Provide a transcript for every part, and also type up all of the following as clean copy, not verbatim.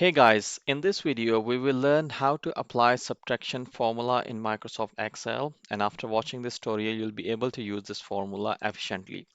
Hey guys, in this video we will learn how to apply subtraction formula in Microsoft Excel, and after watching this tutorial you'll be able to use this formula efficiently.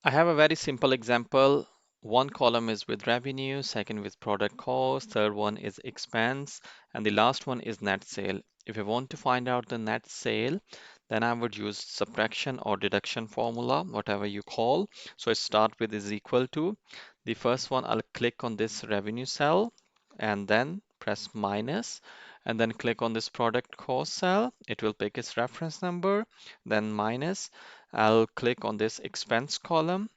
I have a very simple example. One column is with revenue, second with product cost, third one is expense, and the last one is net sale. If you want to find out the net sale, then I would use subtraction or deduction formula, whatever you call. So I start with is equal to. The first one, I'll click on this revenue cell and then press minus and then click on this product cost cell. It will pick its reference number, then minus. I'll click on this expense column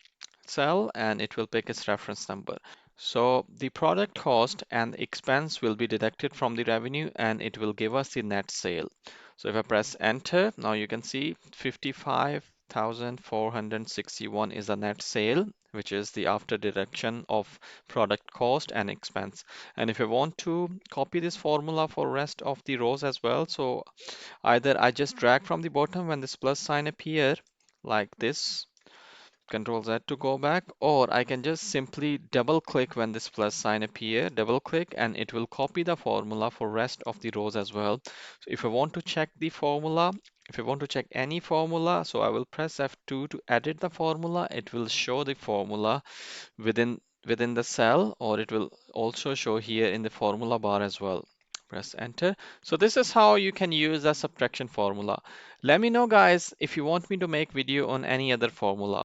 cell and it will pick its reference number. So the product cost and expense will be deducted from the revenue and it will give us the net sale. So if I press enter, now you can see 55,461 is the net sale, which is the after deduction of product cost and expense. And if I want to copy this formula for rest of the rows as well, so either I just drag from the bottom when this plus sign appear like this, Control Z to go back, or I can just simply double click when this plus sign appear, double click, and it will copy the formula for rest of the rows as well. So if I want to check the formula, if I want to check any formula, so I will press F2 to edit the formula. It will show the formula within the cell, or it will also show here in the formula bar as well. Press enter. So this is how you can use the subtraction formula. Let me know guys if you want me to make video on any other formula.